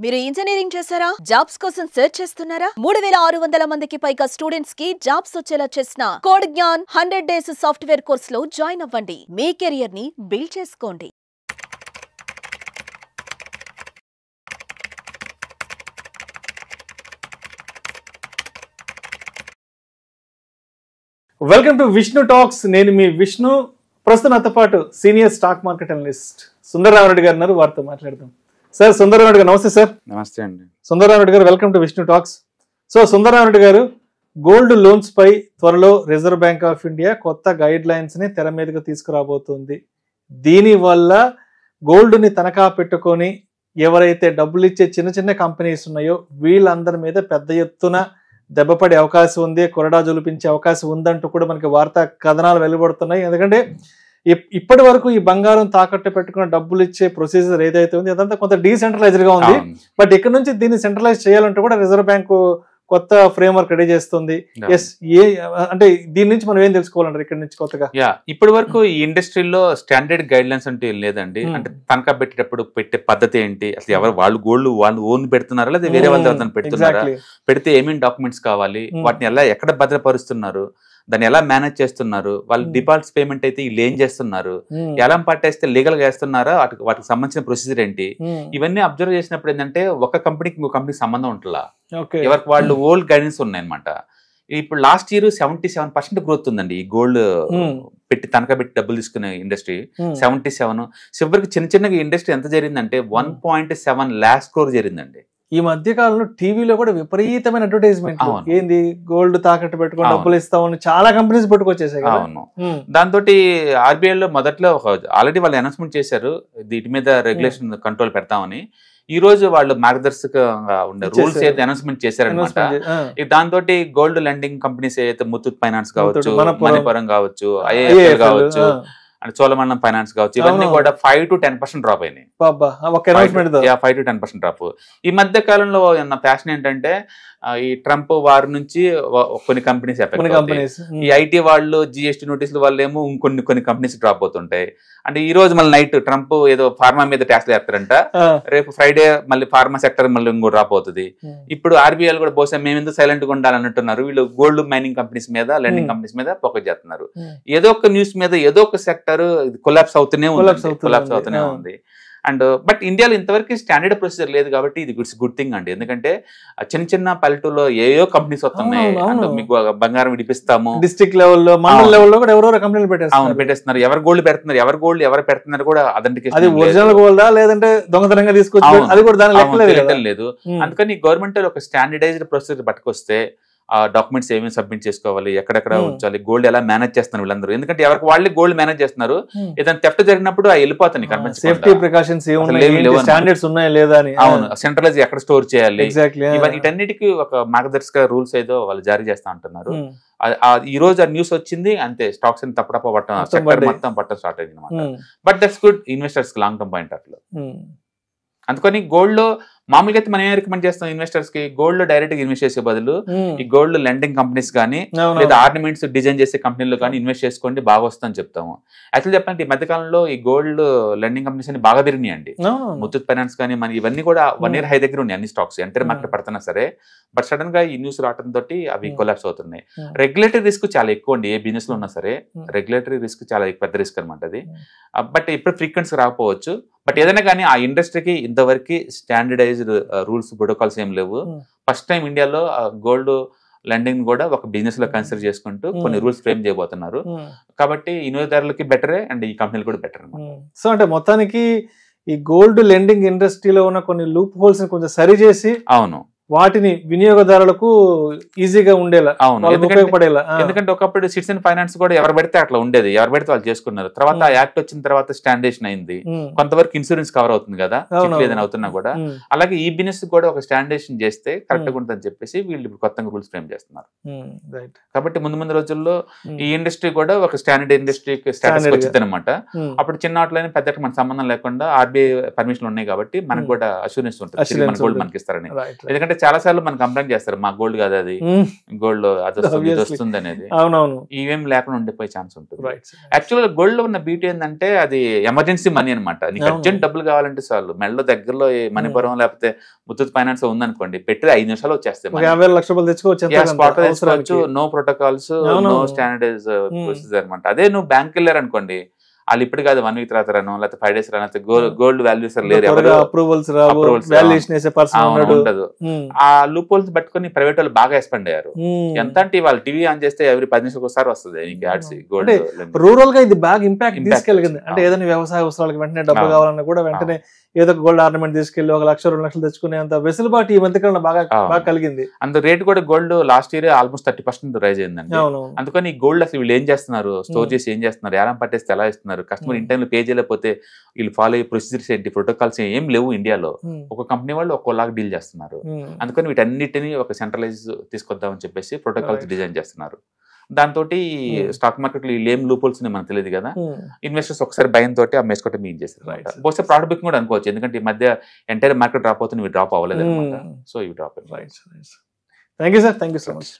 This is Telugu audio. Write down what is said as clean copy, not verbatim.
మీరు ఇంజనీరింగ్ చేశారా? జాబ్స్ కోసం సెర్చ్ చేస్తున్నారా? 3600 మందికి పైగా స్టూడెంట్స్ కి జాబ్స్ వచ్చేలా చేసిన కోడ్ జ్ఞాన్ 100 డేస్ సాఫ్ట్వేర్ కోర్సులో జాయిన్ అవ్వండి. మీ కెరియర్ ని బిల్డ్ చేసుకోండి. Welcome to Vishnu talks. నేను మీ విష్ణు. ప్రస్తుతం నాతో పాటు senior stock market analyst Sundararamareddy గారు ఉన్నారు. వారితో మాట్లాడదాం. సార్, సుందరరామరెడ్డి గారు నమస్తే సార్. నమస్తే అండి. సుందరరామరెడ్డి గారు, welcome to Vishnu talks. So Sundararamareddy గారు, గోల్డ్ లోన్స్ పై త్వరలో రిజర్వ్ బ్యాంక్ ఆఫ్ ఇండియా కొత్త గైడ్ లైన్స్ ని తెర మీదకు తీసుకురాబోతుంది. దీనివల్ల గోల్డ్ ని తనఖా పెట్టుకొని ఎవరైతే డబ్బులు ఇచ్చే చిన్న చిన్న కంపెనీస్ ఉన్నాయో వీళ్ళందరి మీద పెద్ద ఎత్తున దెబ్బపడే అవకాశం ఉంది, కొరడా జొలిపించే అవకాశం ఉందంటూ కూడా మనకి వార్తా కథనాలు వెలువడుతున్నాయి. ఎందుకంటే ఇప్పటి వరకు ఈ బంగారం తాకట్టు పెట్టుకున్న డబ్బులు ఇచ్చే ప్రొసీజర్ ఏదైతే ఉంది అదంతా కొంత డీసెంట్రలైజ్డ్ గా ఉంది. బట్ ఇక్కడ నుంచి దీన్ని సెంట్రలైజ్ చేయాలంటే కూడా రిజర్వ్ బ్యాంకు కొత్త ఫ్రేమ్ వర్క్ రెడీ చేస్తుంది. అంటే దీని నుంచి మనం ఏం తెలుసుకోవాలంటారు ఇక్కడ నుంచి కొత్తగా? ఇప్పటి వరకు ఈ ఇండస్ట్రీలో స్టాండర్డ్ గైడ్ లైన్స్ అంటే లేదండి. అంటే తనఖా పెట్టేటప్పుడు పెట్టే పద్ధతి ఏంటి, అసలు ఎవరు వాళ్ళు గోల్డ్ వాళ్ళు ఓన్ పెడుతున్నారా లేదా వేరే వాళ్ళ పెడుతున్నారా, పెడితే ఏమేమి డాక్యుమెంట్స్ కావాలి, వాటిని ఎలా ఎక్కడ భద్రపరుస్తున్నారు, దాన్ని ఎలా మేనేజ్ చేస్తున్నారు, వాళ్ళు డిపాజిట్స్ పేమెంట్ అయితే వీళ్ళు ఏం చేస్తున్నారు, ఎలా పట్టేస్తే లీగల్ గా వేస్తున్నారా, వాటికి సంబంధించిన ప్రొసీజర్ ఏంటి, ఇవన్నీ అబ్జర్వ్ చేసినప్పుడు ఏంటంటే ఒక కంపెనీకి ఇంకో కంపెనీకి సంబంధం ఉంటుందా, ఎవరికి వాళ్ళు ఓల్డ్ గైడెన్స్ ఉన్నాయన్నమాట. ఇప్పుడు లాస్ట్ ఇయర్ 77% గ్రోత్ ఉందండి ఈ గోల్డ్ పెట్టి తనఖా పెట్టి డబ్బులు తీసుకునే ఇండస్ట్రీ. 77 చివరికి చిన్న చిన్నగా ఇండస్ట్రీ ఎంత జరిగిందంటే 1.7 lakhs crore జరిగిందండి. ఈ మధ్య కాలంలో టీవీలో కూడా విపరీతమైన అడ్వర్టైజ్మెంట్, ఏంది గోల్డ్ తాకట్టు పెట్టుకుని డబ్బులు ఇస్తామని చాలా కంపెనీస్ పట్టుకొచ్చేసాయి. అవును, దాంతో ఆర్బీఐ లో మొదట్లో ఆల్రెడీ వాళ్ళు అనౌన్స్మెంట్ చేశారు వీటి మీద రెగ్యులేషన్ కంట్రోల్ పెడతామని. ఈ రోజు వాళ్ళు మార్గదర్శకంగా ఉండే రూల్స్ అయితే అనౌన్స్మెంట్ చేశారనమాట. దాంతో గోల్డ్ లెండింగ్ కంపెనీస్ అయితే ముత్తూట్ ఫైనాన్స్ కావచ్చు, మణిపురం కావచ్చు, ఐఏఎఫ్ఎల్ కావచ్చు, అంటే చోళమండలం ఫైనాన్స్ కావచ్చు, ఇవన్నీ కూడా 5 to 10% డ్రాప్ అయినాయి. 5 to 10% డ్రాప్. ఈ మధ్య కాలంలో ఉన్న ఫ్యాషన్ ఏంటంటే ఈ ట్రంప్ వారి నుంచి కొన్ని కంపెనీస్ ఈ ఐటీ వాళ్ళు జిఎస్టీ నోటీసులు వాళ్ళు ఏమో కొన్ని కంపెనీస్ డ్రాప్ అవుతుంటాయి. అంటే ఈ రోజు మళ్ళీ నైట్ ట్రంప్ ఏదో ఫార్మా మీద ట్యాక్స్ వేస్తారంట, రేపు ఫ్రైడే మళ్ళీ ఫార్మా సెక్టర్ మళ్ళీ ఇంకో డ్రాప్ అవుతుంది. ఇప్పుడు ఆర్బీఐ కూడా బహుశా మేము ఎందుకు సైలెంట్ గా ఉండాలన్నట్టున్నారు. వీళ్ళు గోల్డ్ మైనింగ్ కంపెనీస్ మీద, లెండింగ్ కంపెనీస్ మీద ఫోకస్ చేస్తున్నారు. ఏదో ఒక న్యూస్ మీద ఏదో ఒక సెక్టర్ కొలాప్స్ అవుతూనే ఉంది. అండ్ బట్ ఇండియాలో ఇంతవరకు స్టాండర్డ్ ప్రొసీజర్ లేదు కాబట్టి ఇది గుడ్ థింగ్ అండి. ఎందుకంటే చిన్న చిన్న పల్లెటూరులో ఏయో కంపెనీస్ వస్తున్నాయి, మీకు బంగారం విడిపిస్తాము, డిస్ట్రిక్ట్ లెవెల్లో, మండల లెవెల్లో కూడా ఎవరో కంపెనీలు పెట్టేస్తున్నారు. ఎవరు గోల్డ్ పెడుతున్నారు కూడా అథెంటికేషన్, అది ఒరిజినల్ గోల్డా లేదంటే దొంగతనంగా తీసుకొచ్చి అది కూడా దాని లెక్క లేదు. అందుకని గవర్నమెంట్ ఒక స్టాండర్డైజ్డ్ ప్రొసీజర్ పట్టుకొస్తే ఆ డాక్యుమెంట్స్ ఏమేమి సబ్మిట్ చేసుకోవాలి, ఎక్కడెక్కడ ఉంచాలి, గోల్డ్ ఎలా మేనేజ్ చేస్తున్నారు వీళ్ళందరూ. ఎందుకంటే ఎవరికి వాళ్ళే గోల్డ్ మేనేజ్ చేస్తున్నారు. ఏదైనా థెఫ్ట్ జరిగినప్పుడు వెళ్ళిపోతాయి. సేఫ్టీ ప్రికాషన్స్ స్టాండర్డ్స్ ఉన్నాయా లేదా అని. అవును, సెంట్రలైజ్ ఎక్కడ స్టోర్ చేయాలి, వీటన్నిటికీ ఒక మార్గదర్శక రూల్స్ ఏదో వాళ్ళు జారీ చేస్తా అంటున్నారు. ఈ రోజు ఆ న్యూస్ వచ్చింది అంతే, స్టాక్స్ తప్పటప్ప మొత్తం పట్టడం స్టార్ట్ అయింది అనమాట. But that's good investors long term point of లో. అందుకని గోల్డ్ లో మామూలుగా అయితే మనం ఏం రికమెండ్ చేస్తాం ఇన్వెస్టర్స్ కి, గోల్డ్ లో డైరెక్ట్ గా ఇన్వెస్ట్ చేసే బదులు ఈ గోల్డ్ లెండింగ్ కంపెనీస్ కానీ లేదా ఆర్నమెంట్స్ డిజైన్ చేసే కంపెనీలు కానీ ఇన్వెస్ట్ చేసుకోండి, బాగా వస్తుందని చెప్తాము. యాక్చువల్ చెప్పాలంటే ఈ మధ్యకాలంలో ఈ గోల్డ్ లెండింగ్ కంపెనీస్ అని బాగా పెరిగినాయండి. ముత్తూట్ ఫైనాన్స్ కానీ మన ఇవన్నీ కూడా 1 year హై దగ్గర ఉన్నాయి అన్ని స్టాక్స్, ఎంటర్ మార్కెట్ పడుతున్నా సరే. బట్ సడన్ గా ఈ న్యూస్ రావడం తోటి అవి కొలాప్స్ అవుతున్నాయి. రెగ్యులేటరీ రిస్క్ చాలా ఎక్కువ అండి, ఏ బిజినెస్ లో ఉన్నా సరే రెగ్యులేటరీ రిస్క్ చాలా పెద్ద రిస్క్ అనమాట అది. బట్ ఇప్పుడు ఫ్రీక్వెన్సీ రాకపోవచ్చు. బట్ ఏదైనా కానీ ఆ ఇండస్ట్రీకి ఇంతవరకు స్టాండర్డైజ్డ్ రూల్స్ ప్రోటోకాల్స్ ఏం లేవు. ఫస్ట్ టైం ఇండియాలో గోల్డ్ లెండింగ్ కూడా ఒక బిజినెస్ లో కన్సిడర్ చేసుకుంటూ కొన్ని రూల్స్ ఫ్రేమ్ చేయబోతున్నారు. కాబట్టి వినియోగదారులకి బెటరే అండ్ ఈ కంపెనీలు కూడా బెటర్ అనమాట. సో అంటే మొత్తానికి ఈ గోల్డ్ లెండింగ్ ఇండస్ట్రీలో ఉన్న కొన్ని లూప్ హోల్స్ ని కొంచెం సరి చేసి అవును వాటిని వినియోగదారులకు ఈజీగా ఉండేలా, ఉపయోగపడేలా. ఎందుకంటే ఒకప్పుడు సిటిజన్ ఫైనాన్స్ కూడా ఎవరు పెడితే అట్లా ఉండేది, ఎవరు పెడితే వాళ్ళు చేసుకున్నారు. తర్వాత ఆ యాక్ట్ వచ్చిన తర్వాత స్టాండర్డేషన్ అయింది, కొంతవరకు ఇన్సూరెన్స్ కవర్ అవుతుంది కదా ఏదైనా అవుతున్నా కూడా. అలాగే ఈ బిజినెస్ కూడా ఒక స్టాండర్డేషన్ చేస్తే కరెక్ట్ గా ఉంటుందని చెప్పేసి వీళ్ళు ఇప్పుడు కొత్తగా రూల్స్ ఫ్రేమ్ చేస్తున్నారు. కాబట్టి ముందు రోజుల్లో ఈ ఇండస్ట్రీ కూడా ఒక స్టాండర్డ్ ఇండస్ట్రీ స్టాటస్ వచ్చింది అనమాట. అప్పుడు చిన్న వాటిలోనే పెద్ద మన సంబంధం లేకుండా ఆర్బీఐ పర్మిషన్ ఉన్నాయి కాబట్టి మనకు కూడా అష్యూరెన్స్ ఉంటుంది మన గోల్డ్ మనకి ఇస్తారని. ఎందుకంటే చాలా సార్లు మనం కంప్లైంట్ చేస్తారు మా గోల్డ్ కాదు అది, గోల్డ్ అది వస్తుంది ఇది Obviously. వస్తుంది అనేది. అవునవును. ఇవేం లేకుండా ఉండిపోయే ఛాన్స్ ఉంటుంది. రైట్. యాక్చువల్గా గోల్డ్ లో ఉన్న బ్యూటీ ఏంటంటే అది ఎమర్జెన్సీ మనీ అనమాట. నీకు అవును. అర్జెంట్ డబ్బులు కావాలంటే చాలు, మెడలో దగ్గరలో మణిపురం లేకపోతే ముత్తూట్ ఫైనాన్స్ ఉందనుకోండి, పెట్టి 5 నిమిషాలు వచ్చేస్తాయి. 50 లక్షల రూపాయలు తెచ్చుకోవచ్చు ఎంత స్పాట్ కొంత తీసుకోవచ్చు, అవసరానికి. నో ప్రోటోకాల్స్, అవును. నో స్టాండర్డైజ్ ప్రొసీజర్ అనమాట. అదే నువ్వు బ్యాంక్ వెళ్ళారు అనుకోండి, వాళ్ళు ఇప్పుడు కాదు 1 వీక్ తర్వాత రాను లేకపోతే 5 days రాను, గోల్డ్ వాల్యూస్ లేరు, త్వరగా అప్రూవల్స్ రావు, Approvals వాల్యుయేషన్ చేసే పర్సన్ ఉన్నాడు. ఉండదు. ఆ లూప్ హోల్స్ పట్టుకుని ప్రైవేట్ వాళ్ళు బాగా ఎక్స్పెండ్ అయ్యారు. ఎంత అంటే వాళ్ళు టీవీ ఆన్ చేస్తే ఎవరి 10 నిమిషాలకు ఒకసారి వస్తుంది నీకు యాడ్స్. గోల్డ్ రూరల్ గా ఇది బాగా ఇంపాక్ట్ Impact తీసుకెళ్ళింది. వచ్చింది. అంటే ఏదైనా వ్యవసాయ అవసరాలకు వెంటనే డబ్బు అవును. కావాలన్నా కూడా వెంటనే ఏదో ఒక గోల్డ్ ఆర్నమెంట్ తీసుకెళ్లి 1 లక్ష 2 లక్షలు తెచ్చుకునే అంత వెసులుబాటు ఈ మధ్యకాలంలో బాగా కలిగింది. అంత రేట్ కూడా gold last year almost 30% rise అయిందండి. అవును. అందుకని ఈ గోల్డ్ అసలు వీళ్ళు ఏం చేస్తున్నారు, స్టోర్ చేసి ఏం చేస్తున్నారు, ఎలా పట్టేస్తే ఎలా ఇస్తున్నారు, కస్టమర్ ఇన్ టైంలో పే చేయలేకపోతే వీళ్ళు ఫాలో అయ్యే ప్రొసీజర్స్ ఏంటి, ప్రోటోకాల్స్ ఏం లేవు ఇండియాలో. ఒక కంపెనీ వాళ్ళు ఒక్కోలాగా డీల్ చేస్తున్నారు. అందుకని వీటన్నిటిని ఒక సెంట్రలైజ్ తీసుకొద్దామని చెప్పేసి ప్రోటోకాల్స్ డిజైన్ చేస్తున్నారు. దాంతో స్టాక్ మార్కెట్ లో ఏం లూపోల్స్ మనకు తెలియదు కదా, ఇన్వెస్టర్స్ ఒకసారి భయం తోటి అమ్మేసుకోవటం ఏం చేస్తారు. బహుశా ప్రాడక్ట్ బుకింగ్ కూడా అనుకోవచ్చు, ఎందుకంటే ఈ మధ్య ఎంటైర్ మార్కెట్ డ్రాప్ అవుతుంది, డ్రాప్ అవ్వలేదు అనమాట. సో ఇవి drop. Thank you sir, thank you so much.